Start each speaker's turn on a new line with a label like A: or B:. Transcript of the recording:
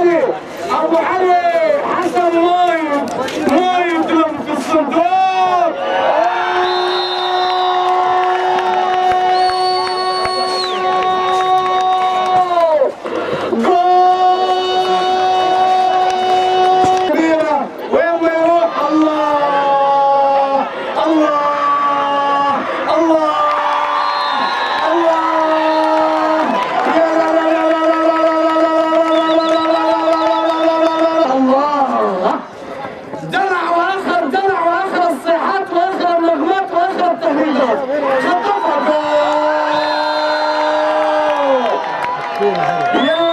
A: علي ابو علي حسن ما يدلم في الصندوق. وين ما يروح الله الله الله الله يا لا لا لا لا لا الله. دلع واخر الصيحات واخر النغمات واخر التهريجات. خطفها يا